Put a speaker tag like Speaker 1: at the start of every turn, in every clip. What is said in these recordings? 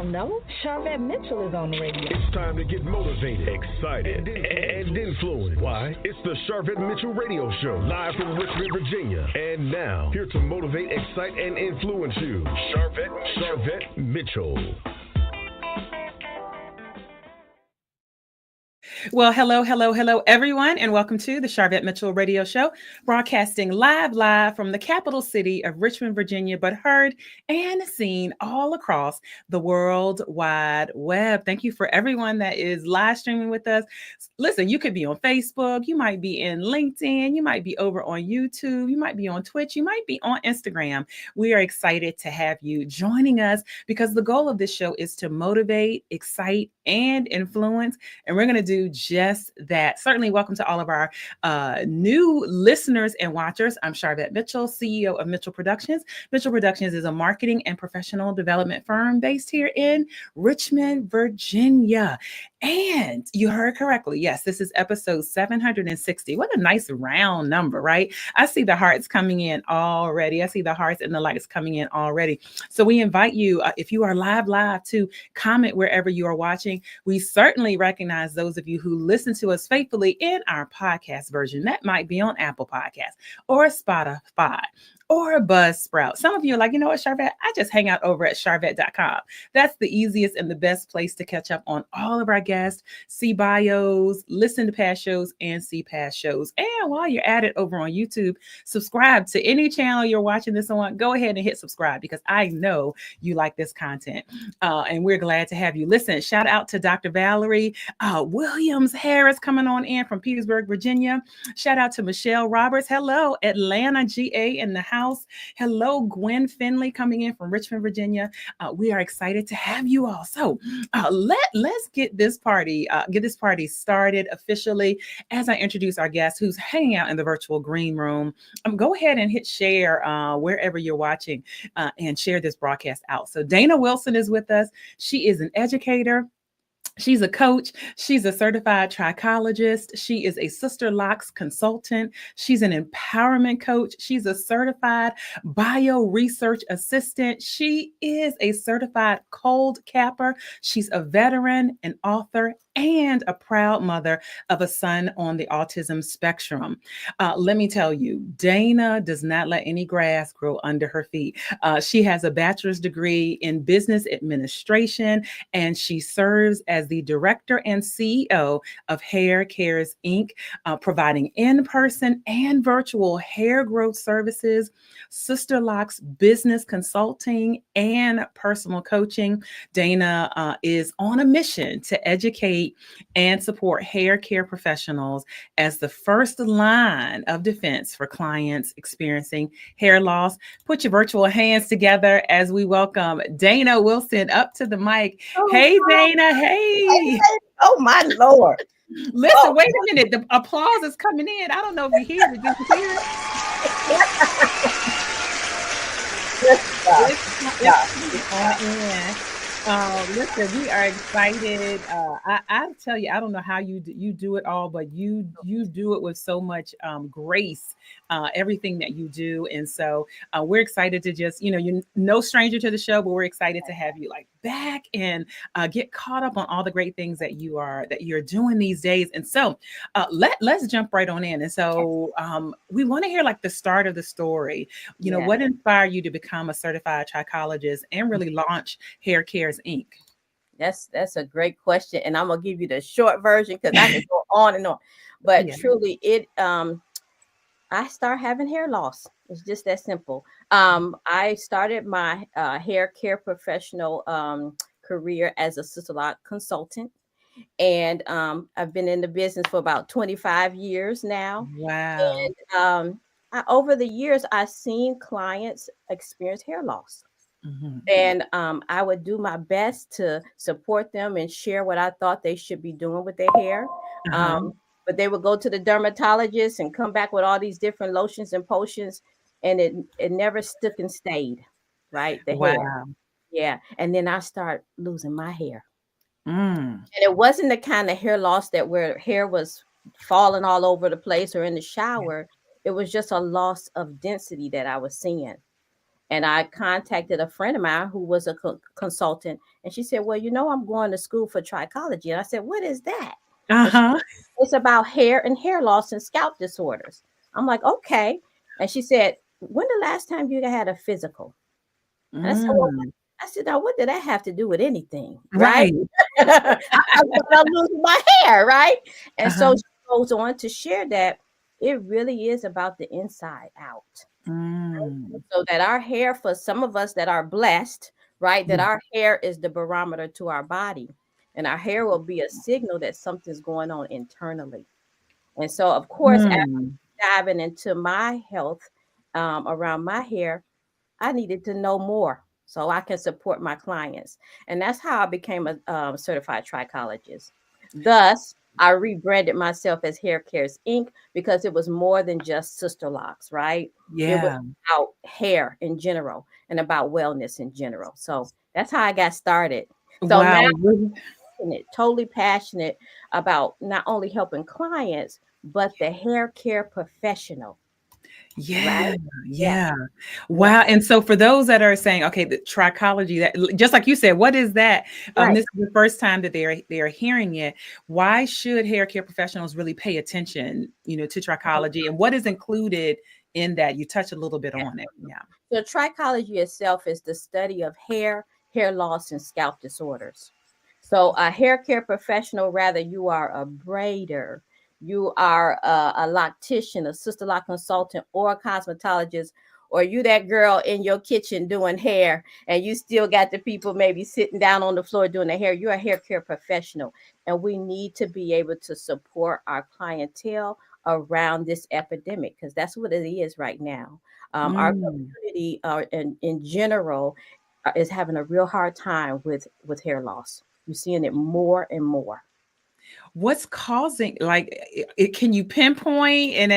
Speaker 1: don't know. Charvette Mitchell is on the radio.
Speaker 2: It's time to get motivated, excited, and influenced. Why? It's the Charvette Mitchell Radio Show, live from Richmond, Virginia. And now, here to motivate, excite, and influence you, Charvette Mitchell.
Speaker 3: Well, hello, everyone, and welcome to the Charvette Mitchell Radio Show, broadcasting live from the capital city of Richmond, Virginia, but heard and seen all across the World Wide Web. Thank you for everyone that is live streaming with us. Listen, you could be on Facebook, you might be in LinkedIn, you might be over on YouTube, you might be on Twitch, you might be on Instagram. We are excited to have you joining us because the goal of this show is to motivate, excite, and influence, and we're going to do just that. Certainly, welcome to all of our new listeners and watchers. I'm Charvette Mitchell, CEO of Mitchell Productions. Mitchell Productions is a marketing and professional development firm based here in Richmond, Virginia. And you heard correctly. Yes, this is episode 760. What a nice round number, right? I see the hearts coming in already. I see the hearts and the likes coming in already. So we invite you, if you are live, to comment wherever you are watching. We certainly recognize those of you who listen to us faithfully in our podcast version. That might be on Apple Podcasts or Spotify or Buzzsprout. Some of you are like, you know what, Charvette? I just hang out over at charvette.com. That's the easiest and the best place to catch up on all of our guests, see bios, listen to past shows, and see past shows. And while you're at it over on YouTube, subscribe to any channel you're watching this on. Go ahead and hit subscribe because I know you like this content. And we're glad to have you. Listen, shout out to Dr. Valerie Williams Harris coming on in from Petersburg, Virginia. Shout out to Michelle Roberts. Hello, Atlanta, GA in the house. Hello, Gwen Finley coming in from Richmond, Virginia. We are excited to have you all. So let's get this party started officially. As I introduce our guest who's hanging out in the virtual green room, go ahead and hit share wherever you're watching and share this broadcast out. So Dana Wilson is with us. She is an educator. She's a coach. She's a certified trichologist. She is a Sister Locks consultant. She's an empowerment coach. She's a certified bio research assistant. She is a certified cold capper. She's a veteran, an author, and a proud mother of a son on the autism spectrum. Let me tell you, Dana does not let any grass grow under her feet. She has a bachelor's degree in business administration, and she serves as the director and CEO of Hair Cares Inc., providing in-person and virtual hair growth services, Sister Locks business consulting, and personal coaching. Dana is on a mission to educate and support hair care professionals as the first line of defense for clients experiencing hair loss. Put your virtual hands together as we welcome Dana Wilson up to the mic. Oh, hey, Dana. Hey.
Speaker 4: Oh, my Lord.
Speaker 3: Listen, wait a minute. The applause is coming in. I don't know if you hear it. Did you hear it? Listen, we are excited. I tell you, I don't know how you do it all, but you do it with so much grace, everything that you do. And so we're excited to just, you're no stranger to the show, but we're excited to have you back and get caught up on all the great things that you're doing these days. And so let's jump right on in. And so we want to hear the start of the story. What inspired you to become a certified trichologist and really launch Hair Cares Inc.?
Speaker 4: That's a great question, and I'm gonna give you the short version because I can go on and on. But truly, I started having hair loss. It's just that simple. I started my hair care professional career as a Sister Lock consultant, and I've been in the business for about 25 years now.
Speaker 3: Wow!
Speaker 4: And over the years, I've seen clients experience hair loss. Mm-hmm. And I would do my best to support them and share what I thought they should be doing with their hair. But they would go to the dermatologist and come back with all these different lotions and potions, and it never stuck and stayed, right? The hair. Yeah. And then I start losing my hair. And it wasn't the kind of hair loss where hair was falling all over the place or in the shower. It was just a loss of density that I was seeing. And I contacted a friend of mine who was a consultant, and she said, "Well, I'm going to school for trichology." And I said, "What is that?" And she
Speaker 3: Uh-huh.
Speaker 4: said, "It's about hair and hair loss and scalp disorders." I'm like, "Okay." And she said, "When the last time you had a physical?" And I said, "Well,
Speaker 3: Mm.
Speaker 4: I said, now what did that have to do with anything, right?
Speaker 3: Right.
Speaker 4: I'm losing my hair, right?" And so
Speaker 3: Uh-huh.
Speaker 4: she goes on to share that it really is about the inside out.
Speaker 3: Mm.
Speaker 4: So that our hair, for some of us that are blessed, right, that
Speaker 3: Yeah.
Speaker 4: our hair is the barometer to our body, and our hair will be a signal that something's going on internally. And so, of course, after
Speaker 3: Mm.
Speaker 4: diving into my health around my hair, I needed to know more so I can support my clients. And that's how I became a certified trichologist. Thus, I rebranded myself as Hair Cares Inc. because it was more than just sister locks, right? It was
Speaker 3: Yeah.
Speaker 4: about hair in general and about wellness in general. So that's how I got started. So now
Speaker 3: Wow.
Speaker 4: totally passionate about not only helping clients, but the hair care professional, right?
Speaker 3: Yeah,
Speaker 4: Yeah,
Speaker 3: yeah.
Speaker 4: yeah,
Speaker 3: Wow, and so for those that are saying, okay, the trichology, that just like you said, what is that?
Speaker 4: right.
Speaker 3: This is the first time that they're hearing it. Why should hair care professionals really pay attention, to trichology, and what is included in that? You touched a little bit on it. Yeah.
Speaker 4: So trichology itself is the study of hair, hair loss, and scalp disorders. So a hair care professional, rather you are a braider, you are a loctician, a sister lock consultant, or a cosmetologist, or you that girl in your kitchen doing hair, and you still got the people maybe sitting down on the floor doing their hair. You're a hair care professional, and we need to be able to support our clientele around this epidemic because that's what it is right now. Our
Speaker 3: Mm.
Speaker 4: community, in general, is having a real hard time with hair loss. You're seeing it more and more.
Speaker 3: What's causing, like, can you pinpoint, and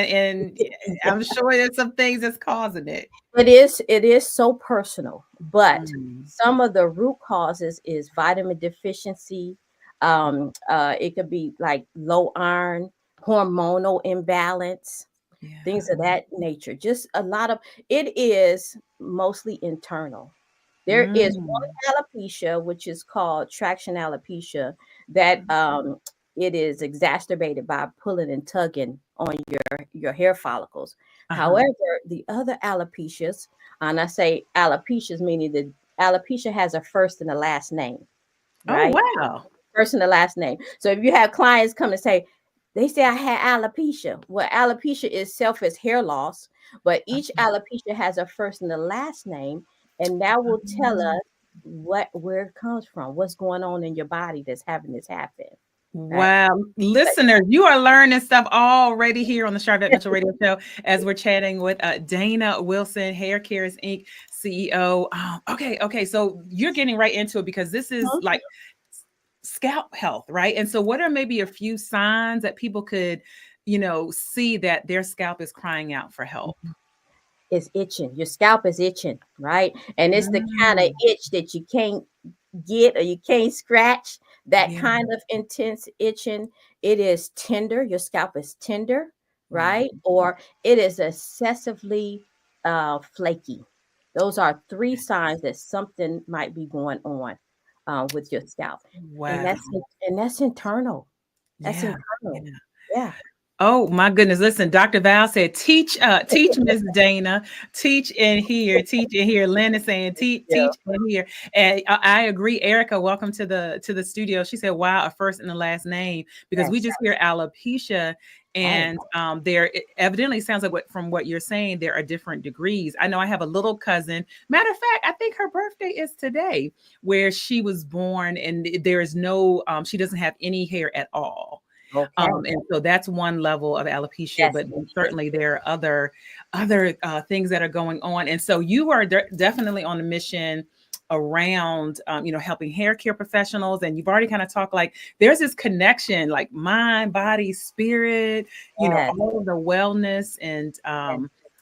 Speaker 3: I'm sure there's some things that's causing it.
Speaker 4: It is so personal, but
Speaker 3: Mm.
Speaker 4: some of the root causes is vitamin deficiency. It could be like low iron, hormonal imbalance,
Speaker 3: Yeah.
Speaker 4: things of that nature. Just a lot of it is mostly internal. There is
Speaker 3: Mm.
Speaker 4: one alopecia, which is called traction alopecia, that it is exacerbated by pulling and tugging on your hair follicles.
Speaker 3: Uh-huh.
Speaker 4: However, the other alopecias, and I say alopecias meaning the alopecia has a first and a last name,
Speaker 3: Oh,
Speaker 4: right?
Speaker 3: wow.
Speaker 4: First and the last name. So if you have clients come and say, they say I had alopecia. Well, alopecia itself is hair loss, but each alopecia has a first and a last name, and that will tell
Speaker 3: Mhm.
Speaker 4: us where it comes from, what's going on in your body that's having this happen. Right.
Speaker 3: Wow. Listeners, you are learning stuff already here on the Charlotte Mitchell Radio Show as we're chatting with Dana Wilson, Hair Cares Inc. CEO. Okay. So you're getting right into it because this is like scalp health, right? And so what are maybe a few signs that people could, see that their scalp is crying out for help?
Speaker 4: It's itching. Your scalp is itching, right? And it's the kind of
Speaker 3: Mm.
Speaker 4: itch that you can't get or you can't scratch. That
Speaker 3: Yeah.
Speaker 4: kind of intense itching. It is tender. Your scalp is tender,
Speaker 3: Wow.
Speaker 4: right? Or it is excessively flaky. Those are three signs that something might be going on with your scalp, and
Speaker 3: Wow.
Speaker 4: that's internal. That's
Speaker 3: Yeah.
Speaker 4: internal.
Speaker 3: Yeah.
Speaker 4: Yeah.
Speaker 3: Oh my goodness. Listen, Dr. Val said, teach Miss Dana, teach in here, teach in here. Lynn is saying,
Speaker 4: Yeah.
Speaker 3: teach in here. And I agree. Erica, welcome to the studio. She said, wow, a first and a last name, because we
Speaker 4: Yes.
Speaker 3: just hear alopecia.
Speaker 4: Right.
Speaker 3: And there it evidently sounds like from what you're saying, there are different degrees. I know I have a little cousin. Matter of fact, I think her birthday is today, where she was born, and there is no, she doesn't have any hair at all.
Speaker 4: Okay.
Speaker 3: And so that's one level of alopecia,
Speaker 4: Yes.
Speaker 3: but certainly there are other things that are going on. And so you are definitely on a mission around, helping hair care professionals. And you've already kind of talked like there's this connection, like mind, body, spirit,
Speaker 4: Yes.
Speaker 3: all of the wellness and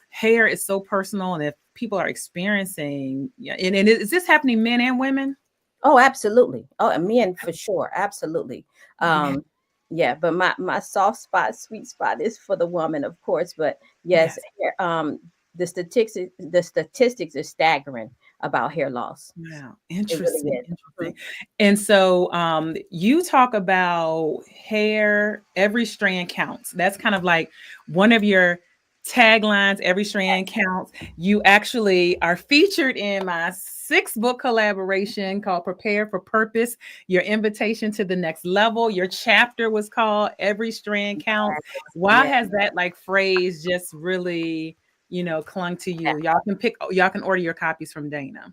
Speaker 3: hair is so personal. And if people are experiencing, and is this happening men and women?
Speaker 4: Oh, absolutely. Oh, and men for sure. Absolutely.
Speaker 3: Yeah.
Speaker 4: Um, yeah, but my soft spot, sweet spot is for the woman, of course. But yes,
Speaker 3: Yes.
Speaker 4: the statistics is staggering about hair loss.
Speaker 3: Wow,
Speaker 4: It really
Speaker 3: interesting,
Speaker 4: is.
Speaker 3: interesting. And so you talk about hair, every strand counts. That's kind of like one of your taglines, every strand counts. You actually are featured in my 6-book collaboration called Prepare for Purpose, Your Invitation to the Next Level. Your chapter was called Every Strand Counts. Why
Speaker 4: Yeah.
Speaker 3: has that like phrase just really, clung to you? Y'all can order your copies from Dana.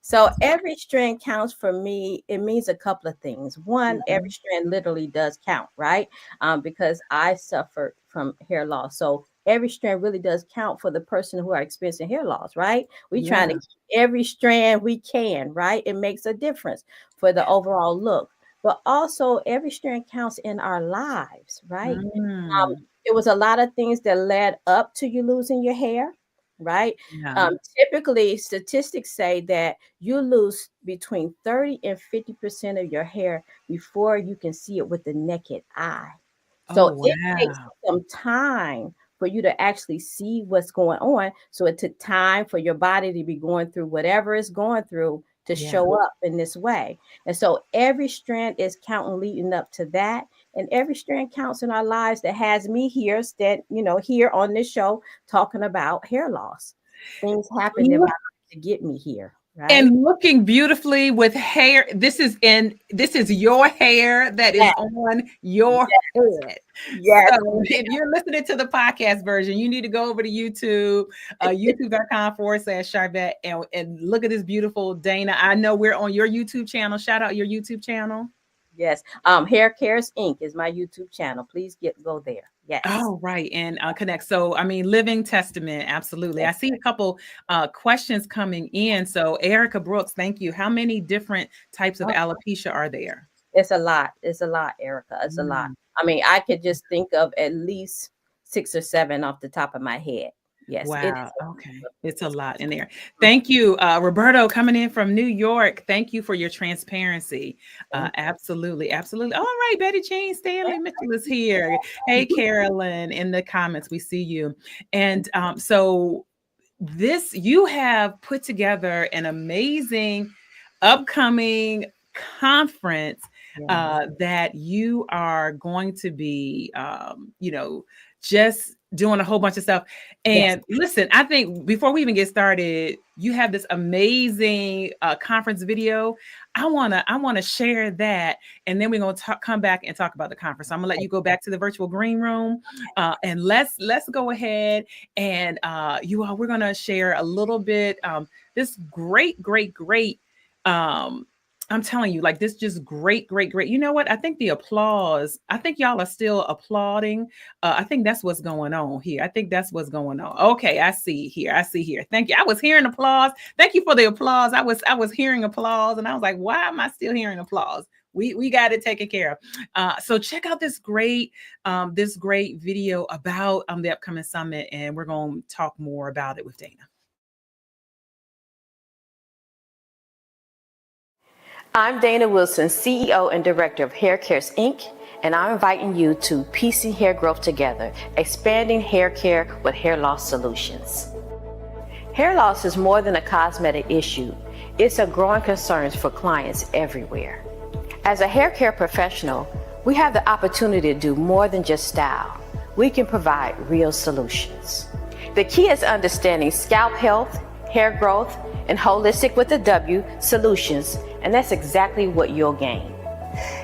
Speaker 4: So every strand counts for me. It means a couple of things. One, every
Speaker 3: Mhm.
Speaker 4: strand literally does count, right? Because I suffered from hair loss. So every strand really does count for the person who are experiencing hair loss, right? We trying to
Speaker 3: Yeah.
Speaker 4: keep every strand we can, right? It makes a difference for the overall look. But also every strand counts in our lives, right?
Speaker 3: Mm.
Speaker 4: It was a lot of things that led up to you losing your hair, right?
Speaker 3: Yeah.
Speaker 4: Typically, statistics say that you lose between 30 and 50% of your hair before you can see it with the naked eye.
Speaker 3: Oh,
Speaker 4: So it takes
Speaker 3: wow.
Speaker 4: some time for you to actually see what's going on. So it took time for your body to be going through whatever it's going through to
Speaker 3: Yeah.
Speaker 4: show up in this way. And so every strand is counting leading up to that. And every strand counts in our lives that has me here, here on this show talking about hair loss. Things happened in my life to get me here, right?
Speaker 3: And looking beautifully with hair. This is your hair that is
Speaker 4: Yes,
Speaker 3: on your head.
Speaker 4: yes,
Speaker 3: So if you're listening to the podcast version, you need to go over to YouTube, youtube.com/Sharvette and look at this beautiful Dana. I know we're on your YouTube channel. Shout out your YouTube channel.
Speaker 4: yes. Hair Cares Inc. is my YouTube channel. Please go there. Yes.
Speaker 3: Oh, right. And connect. So, I mean, living testament. Absolutely. I see a couple questions coming in. So, Erica Brooks, thank you. How many different types of alopecia are there?
Speaker 4: It's a lot. It's a lot, Erica. It's a lot. I mean, I could just think of at least 6 or 7 off the top of my head. Yes. It is.
Speaker 3: Wow. Okay. It's a lot in there. Thank you. Roberto coming in from New York. Thank you for your transparency. Absolutely. Absolutely. All right. Betty Jean Stanley Mitchell is here. Hey, Carolyn, in the comments, we see you. And so you have put together an amazing upcoming conference that you are going to be, just doing a whole bunch of stuff. And listen, I think before we even get started, you have this amazing conference video. I wanna share that, and then we're gonna come back and talk about the conference. So I'm gonna let you go back to the virtual green room, and let's go ahead and we're gonna share a little bit. This great. I'm telling you, like this just great. You know what? I think the applause, I think y'all are still applauding. I think that's what's going on here. I think that's what's going on. Okay, I see here. Thank you. I was hearing applause. Thank you for the applause. I was hearing applause and I was like, why am I still hearing applause? We got it taken care of. So check out this great video about the upcoming summit, and we're going to talk more about it with Dana.
Speaker 5: I'm Dana Wilson, CEO and Director of Hair Cares Inc., and I'm inviting you to Piecing Hair Growth Together, expanding hair care with hair loss solutions. Hair loss is more than a cosmetic issue. It's a growing concern for clients everywhere. As a hair care professional, we have the opportunity to do more than just style. We can provide real solutions. The key is understanding scalp health, hair growth, and holistic with a W solutions, and that's exactly what you'll gain.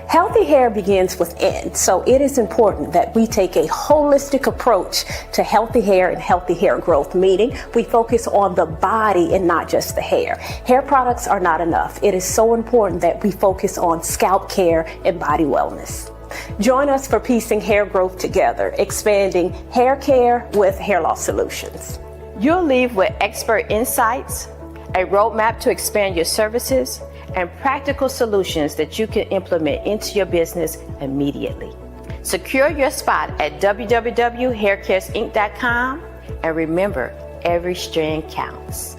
Speaker 6: Healthy hair begins within, so it is important that we take a holistic approach to healthy hair and healthy hair growth, meaning we focus on the body and not just the hair. Hair products are not enough. It is so important that we focus on scalp care and body wellness. Join us for Piecing Hair Growth Together, expanding hair care with hair loss solutions.
Speaker 5: You'll leave with expert insights, a roadmap to expand your services, and practical solutions that you can implement into your business immediately. Secure your spot at www.haircaresinc.com, and remember, every strand counts.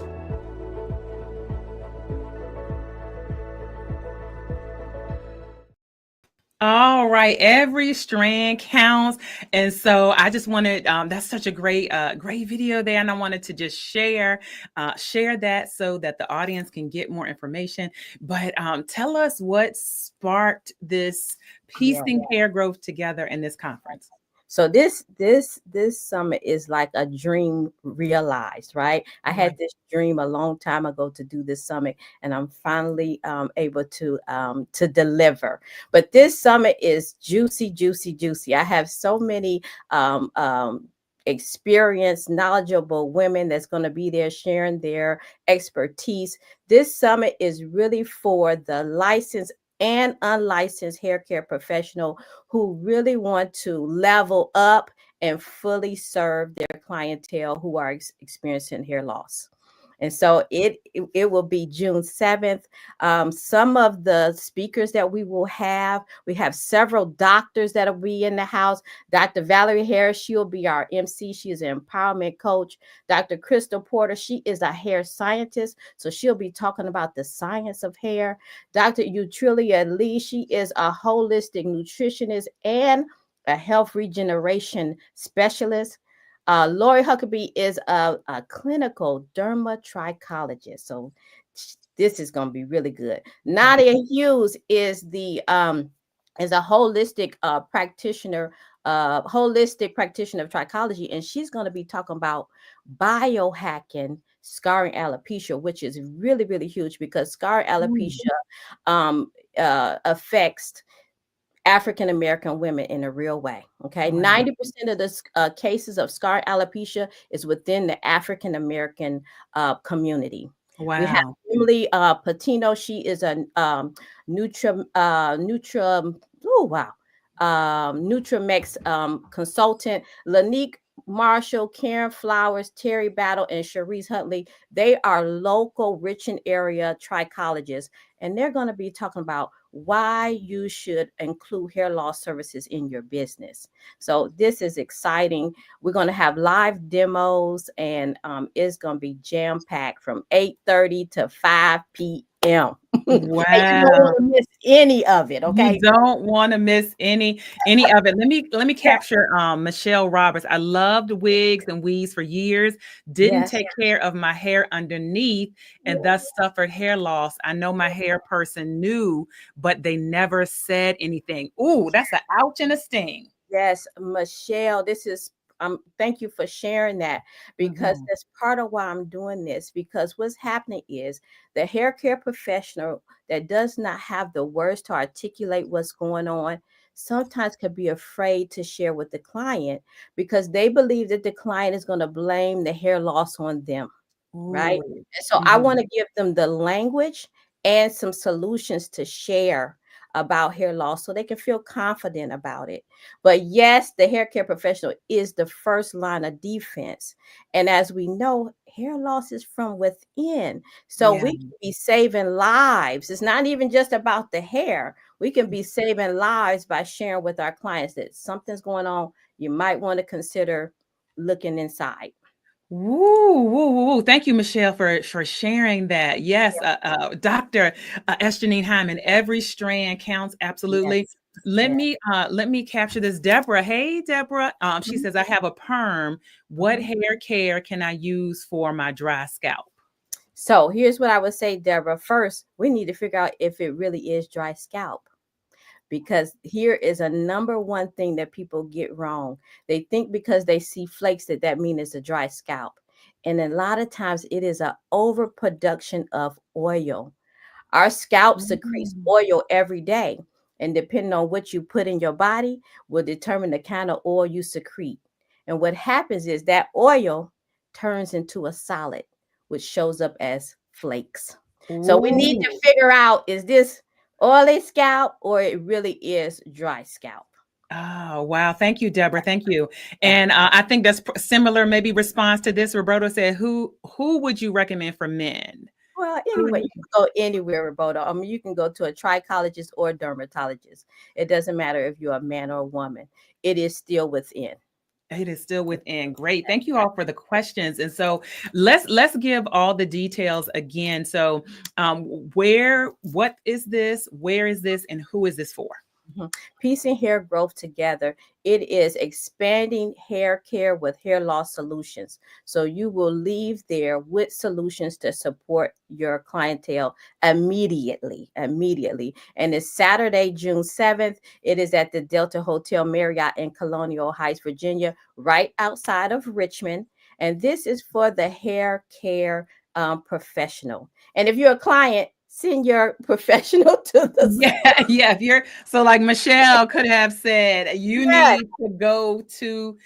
Speaker 3: All right, every strand counts, and so I just wanted that's such a great video there, and I wanted to just share that so that the audience can get more information. But tell us what sparked this
Speaker 4: Yeah.
Speaker 3: piecing hair growth together in this conference.
Speaker 4: So this summit is like a dream realized, right? I had this dream a long time ago to do this summit, and I'm finally able to deliver. But this summit is juicy, juicy, juicy. I have so many experienced, knowledgeable women that's going to be there sharing their expertise. This summit is really for the licensed and unlicensed hair care professional who really want to level up and fully serve their clientele who are experiencing hair loss. And so it will be June 7th. Some of the speakers that we have several doctors that will be in the house. Dr. Valerie Harris, she'll be our MC. She is an empowerment coach. Dr. Crystal Porter, she is a hair scientist. So she'll be talking about the science of hair. Dr. Utrelia Lee, she is a holistic nutritionist and a health regeneration specialist. Lori Huckabee is a clinical dermatrichologist. So this is going to be really good. Nadia Hughes is a holistic practitioner of trichology, and she's going to be talking about biohacking scarring alopecia, which is really, really huge because scarring alopecia affects African-American women in a real way. Okay. 90% of the cases of scar alopecia is within the African-American community.
Speaker 3: Wow.
Speaker 4: We have Emily Patino. She is a Nutramex consultant. Lanique Marshall, Karen Flowers, Terry Battle, and Cherise Huntley. They are local Richmond area trichologists, and they're going to be talking about why you should include hair loss services in your business. So this is exciting. We're going to have live demos, and it's going to be jam-packed from 8:30 to 5 p.m.
Speaker 3: Wow.
Speaker 4: You don't want to miss any of it. Okay.
Speaker 3: You don't want to miss any of it. Let me capture Michelle Roberts. I loved wigs and weaves for years. Didn't take care of my hair underneath and thus suffered hair loss. I know my hair person knew, but they never said anything. Ooh, that's an ouch and a sting.
Speaker 4: Yes, Michelle, this is thank you for sharing that, because that's part of why I'm doing this, because what's happening is the hair care professional that does not have the words to articulate what's going on sometimes could be afraid to share with the client because they believe that the client is going to blame the hair loss on them. Right. And so I want to give them the language and some solutions to share about hair loss so they can feel confident about it. But yes, the hair care professional is the first line of defense. And as we know, hair loss is from within. So we can be saving lives. It's not even just about the hair. We can be saving lives by sharing with our clients that something's going on. You might want to consider looking inside.
Speaker 3: Woo. Thank you, Michelle, for sharing that. Yes, Dr. Janine Hyman, every strand counts. Absolutely. Yes. Let me capture this. Deborah. Hey, Deborah. She says, I have a perm. What hair care can I use for my dry scalp?
Speaker 4: So here's what I would say, Deborah. First, we need to figure out if it really is dry scalp. Because here is a number one thing that people get wrong. They think because they see flakes that means it's a dry scalp. And a lot of times it is an overproduction of oil. Our scalp secretes oil every day. And depending on what you put in your body will determine the kind of oil you secrete. And what happens is that oil turns into a solid, which shows up as flakes. So we need to figure out, is this oily scalp or it really is dry scalp?
Speaker 3: Oh, wow. Thank you, Deborah. Thank you. And I think that's similar, maybe response to this. Roberto said, who would you recommend for men?
Speaker 4: Well, anyway, you can go anywhere, Roberto. I mean, you can go to a trichologist or a dermatologist. It doesn't matter if you're a man or a woman. It is still within.
Speaker 3: It is still within. Great. Thank you all for the questions. And so let's give all the details again. So what is this? Where is this? And who is this for?
Speaker 4: Piecing hair growth together. It is expanding hair care with hair loss solutions. So you will leave there with solutions to support your clientele immediately. And it's Saturday, June 7th. It is at the Delta Hotel Marriott in Colonial Heights, Virginia, right outside of Richmond. And this is for the hair care professional. And if you're a client, send your professional to the
Speaker 3: yeah. If you're so like Michelle could have said, you
Speaker 4: Yes.
Speaker 3: need to go to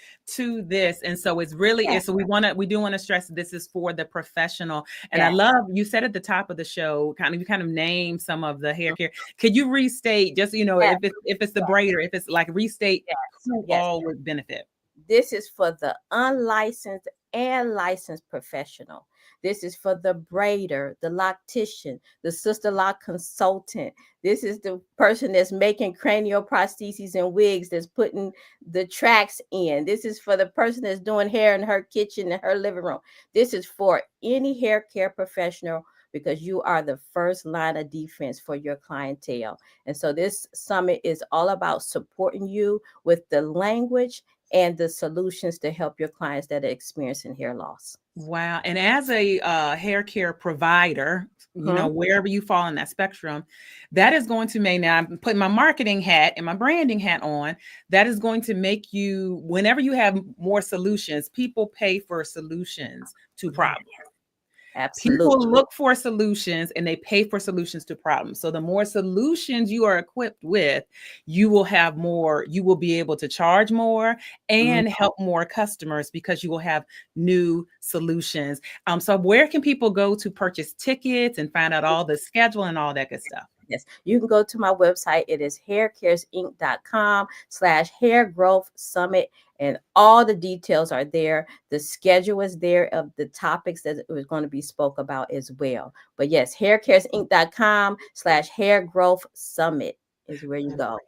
Speaker 3: this, and so it's really is. So we do want to stress this is for the professional. And I love you said at the top of the show, you kind of name some of the hair care. Could you restate just if it's the braider, if it's like restate who all would benefit?
Speaker 4: This is for the unlicensed and licensed professional. This is for the braider, the loctician, the sister lock consultant. This is the person that's making cranial prostheses and wigs, that's putting the tracks in. This is for the person that's doing hair in her kitchen and her living room. This is for any hair care professional, because you are the first line of defense for your clientele. And so this summit is all about supporting you with the language and the solutions to help your clients that are experiencing hair loss.
Speaker 3: Wow. And as a hair care provider, wherever you fall in that spectrum, that is going to make, now I'm putting my marketing hat and my branding hat on, that is going to make you, whenever you have more solutions, people pay for solutions to problems.
Speaker 4: Absolutely.
Speaker 3: People look for solutions and they pay for solutions to problems. So the more solutions you are equipped with, you will have more, you will be able to charge more and help more customers because you will have new solutions. So where can people go to purchase tickets and find out all the schedule and all that good stuff?
Speaker 4: Yes, you can go to my website. It is haircaresinc.com/hair growth summit. And all the details are there. The schedule is there of the topics that it was going to be spoke about as well. But yes, haircaresinc.com/hair growth summit is where you go.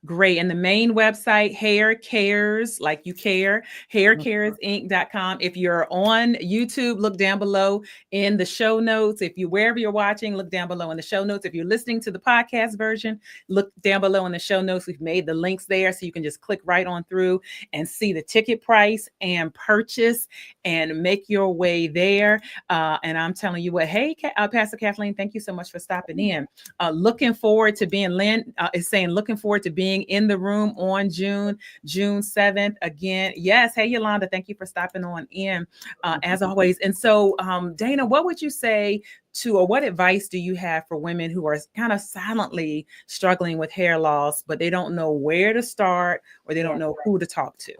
Speaker 3: Great. And the main website, Hair Cares, like you care, haircaresinc.com. If you're on YouTube, look down below in the show notes. If you, wherever you're watching, look down below in the show notes. If you're listening to the podcast version, look down below in the show notes. We've made the links there so you can just click right on through and see the ticket price and purchase and make your way there. And I'm telling you what, hey, Pastor Kathleen, thank you so much for stopping in. Looking forward to being, Lynn is saying, looking forward to being in the room on June 7th again. Yes. Hey, Yolanda, thank you for stopping on in as always. And so, Dana, what would you say to, or what advice do you have for women who are kind of silently struggling with hair loss, but they don't know where to start or they don't know who to talk to?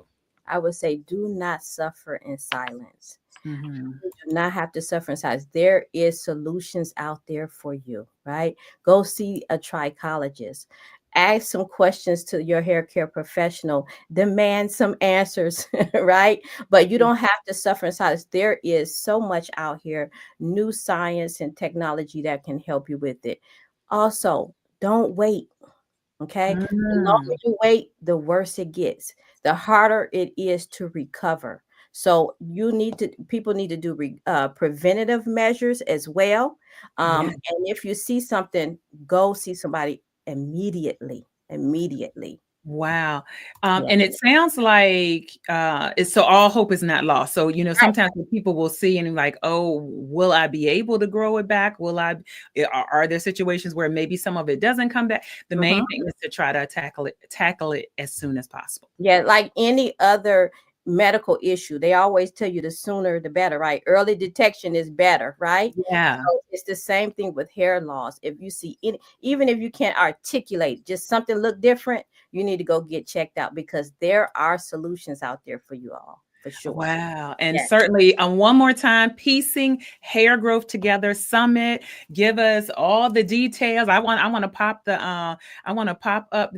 Speaker 4: I would say, do not suffer in silence.
Speaker 3: Mm-hmm.
Speaker 4: You do not have to suffer in silence. There is solutions out there for you, right? Go see a trichologist. Ask some questions to your hair care professional, demand some answers, right? But you don't have to suffer in silence. There is so much out here, new science and technology that can help you with it. Also, don't wait, okay? The longer you wait, the worse it gets. The harder it is to recover. So people need to do preventative measures as well. And if you see something, go see somebody immediately.
Speaker 3: Wow. And it sounds like it's, so all hope is not lost. So, sometimes people will see and like, oh, will I be able to grow it back? Are there situations where maybe some of it doesn't come back? The main thing is to try to tackle it as soon as possible. Yeah.
Speaker 4: Like any other medical issue, they always tell you the sooner the better, right? Early detection is better, right?
Speaker 3: Yeah.
Speaker 4: So it's the same thing with hair loss. If you see even if you can't articulate, just something look different, you need to go get checked out, because there are solutions out there for you all. For sure.
Speaker 3: Wow. And certainly one more time, Piecing Hair Growth Together Summit. Give us all the details. I want to pop up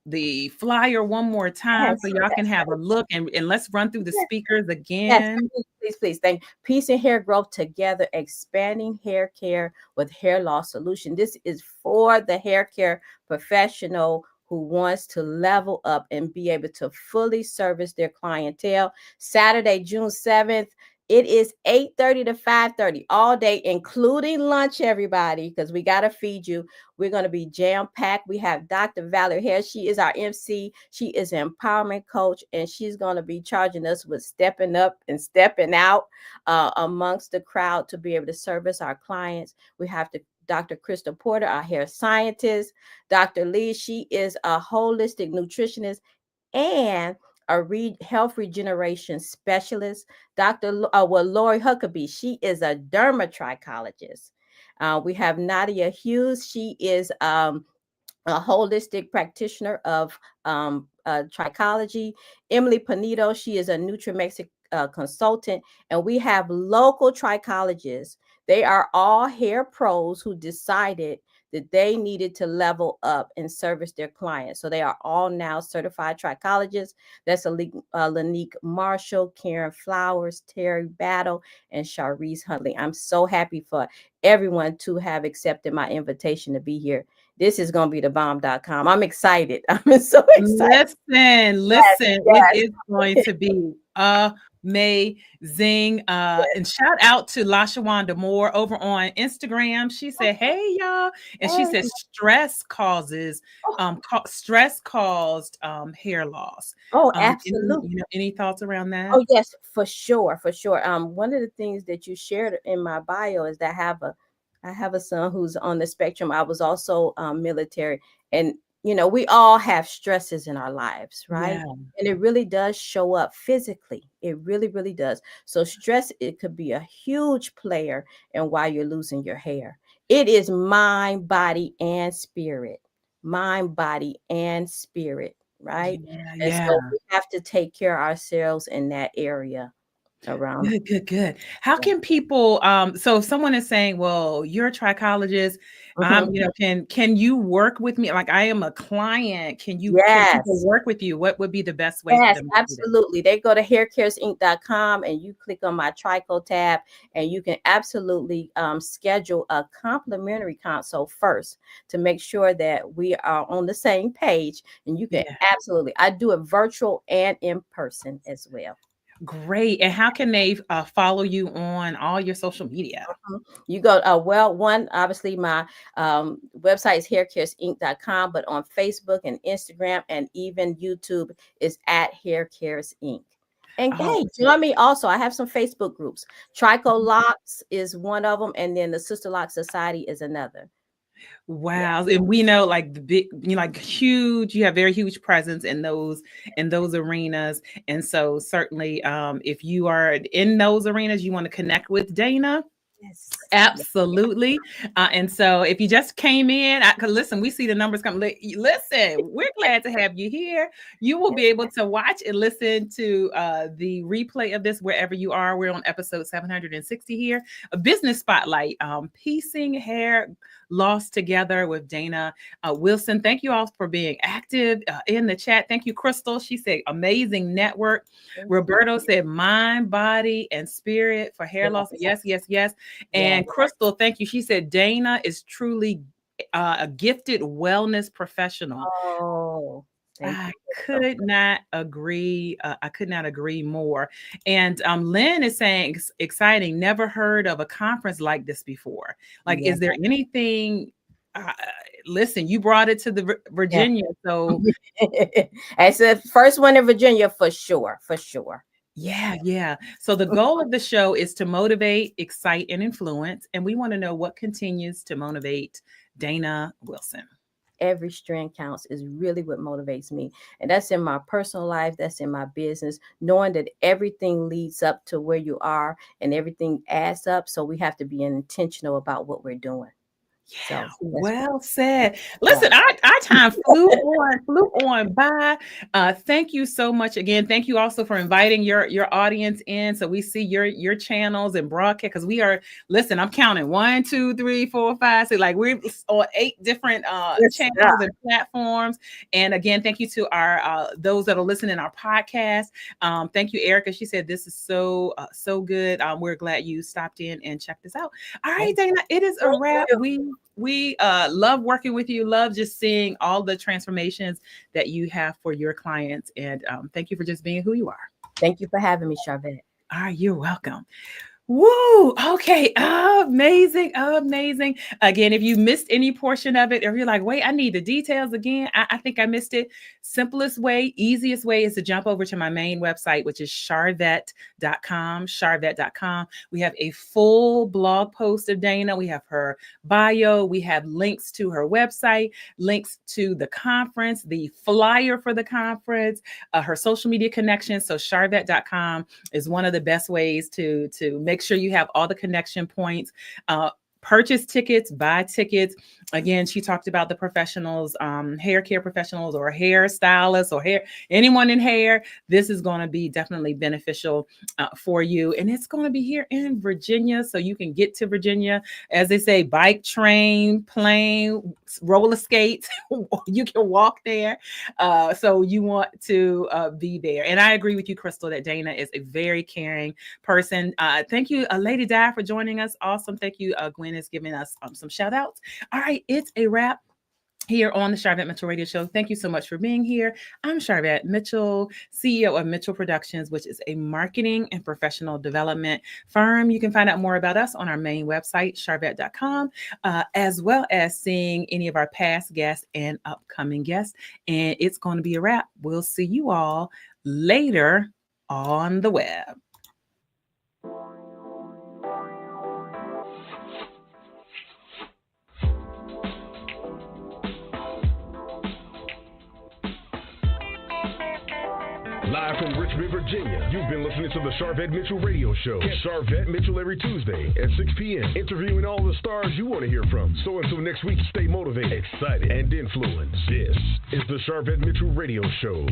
Speaker 3: the flyer one more time so y'all can have a look, and let's run through the speakers again.
Speaker 4: Yes, please. Thank you. Piecing Hair Growth Together, expanding hair care with hair loss solution. This is for the hair care professional who wants to level up and be able to fully service their clientele. Saturday, June 7th, It is 8:30 to 5:30 all day, including lunch, everybody, because we got to feed you. We're going to be jam-packed. We have Dr. Valerie Harris. She is our MC. She is an empowerment coach, and she's going to be charging us with stepping up and stepping out amongst the crowd to be able to service our clients. We have Dr. Crystal Porter, our hair scientist. Dr. Lee, she is a holistic nutritionist and a health regeneration specialist. Lori Huckabee, she is a dermatrichologist. We have Nadia Hughes. She is a holistic practitioner of trichology. Emily Panito, she is a Nutrimexic consultant. And we have local trichologists. They are all hair pros who decided that they needed to level up and service their clients. So they are all now certified trichologists. That's Lanique Marshall, Karen Flowers, Terry Battle, and Sharice Huntley. I'm so happy for everyone to have accepted my invitation to be here. This is going to be the bomb.com. I'm excited. I'm so excited.
Speaker 3: Listen, yes. It is going to be amazing. And shout out to LaShawanda Moore over on Instagram. She said, hey, y'all. And she said stress caused hair loss.
Speaker 4: Oh, absolutely.
Speaker 3: Any thoughts around that?
Speaker 4: Oh, yes, for sure. One of the things that you shared in my bio is that I have a son who's on the spectrum. I was also military, and we all have stresses in our lives, right? Yeah. And it really does show up physically. It really, really does. So stress, it could be a huge player in why you're losing your hair. It is mind, body, and spirit. Mind, body, and spirit, right? Yeah. So we have to take care of ourselves in that area. Around.
Speaker 3: Good. How can people so if someone is saying, well, you're a trichologist, can you work with me? Like, I am a client. Can people work with you? What would be the best way?
Speaker 4: Yes, absolutely. They go to haircaresinc.com and you click on my Trico tab, and you can absolutely schedule a complimentary consult first to make sure that we are on the same page. And you can absolutely, I do it virtual and in person as well.
Speaker 3: Great. And how can they follow you on all your social media?
Speaker 4: You go, obviously my website is haircaresinc.com, but on Facebook and Instagram and even YouTube is at Haircares Inc. And hey, join me also. I have some Facebook groups. Trico Locks is one of them, and then the Sister Lock Society is another.
Speaker 3: Wow. And we know, like, the big, huge, you have very huge presence in those arenas. And so certainly if you are in those arenas, you want to connect with Dana. Yes, absolutely. And so if you just came in, listen, we see the numbers come. Listen, we're glad to have you here. You will be able to watch and listen to the replay of this wherever you are. We're on episode 760 here, a business spotlight, piecing hair loss together with Dana Wilson. Thank you all for being active in the chat. Thank you, Crystal. She said amazing network. Roberto said mind, body, and spirit for hair loss. Yes. And Crystal, thank you. She said Dana is truly a gifted wellness professional.
Speaker 4: Oh,
Speaker 3: I could not agree. I could not agree more. And Lynn is saying, exciting. Never heard of a conference like this before. Like, is there anything? Listen, you brought it to the Virginia, so
Speaker 4: it's the first one in Virginia for sure.
Speaker 3: Yeah. So the goal of the show is to motivate, excite, and influence. And we want to know what continues to motivate Dana Wilson.
Speaker 4: Every strand counts is really what motivates me. And that's in my personal life. That's in my business, knowing that everything leads up to where you are and everything adds up. So we have to be intentional about what we're doing.
Speaker 3: Yeah, well said. Listen, our time flew on by. Thank you so much again. Thank you also for inviting your audience in, so we see your channels and broadcast. Because we are, listen, I'm counting 1, 2, 3, 4, 5. So like we're on 8 different channels and platforms. And again, thank you to our those that are listening to our podcast. Thank you, Erica. She said this is so good. We're glad you stopped in and checked us out. All right, Dana, it is a wrap. We love working with you, love just seeing all the transformations that you have for your clients. And thank you for just being who you are.
Speaker 4: Thank you for having me, Charvette.
Speaker 3: All right, you're welcome. Woo! Okay, amazing, amazing. Again, if you missed any portion of it, or you're like, wait, I need the details again, I think I missed it. Simplest way, easiest way is to jump over to my main website, which is charvette.com, charvette.com. We have a full blog post of Dana. We have her bio. We have links to her website, links to the conference, the flyer for the conference, her social media connections. So charvette.com is one of the best ways to make sure you have all the connection points. Purchase tickets, buy tickets. Again, she talked about the professionals, hair care professionals or hairstylists or anyone in hair. This is going to be definitely beneficial for you. And it's going to be here in Virginia. So you can get to Virginia, as they say, bike, train, plane, roller skates. You can walk there. So you want to be there. And I agree with you, Crystal, that Dana is a very caring person. Thank you, Lady Di, for joining us. Awesome. Thank you, Gwen is giving us some shout outs. All right, it's a wrap here on the Charvette Mitchell Radio Show. Thank you so much for being here. I'm Charvette Mitchell, CEO of Mitchell Productions, which is a marketing and professional development firm. You can find out more about us on our main website, charvette.com, as well as seeing any of our past guests and upcoming guests. And it's going to be a wrap. We'll see you all later on the web.
Speaker 2: Live from Richmond, Virginia, you've been listening to the Charvette Mitchell Radio Show. Catch Charvette Mitchell every Tuesday at 6 p.m., interviewing all the stars you want to hear from. So until next week, stay motivated, excited, and influenced. This is the Charvette Mitchell Radio Show.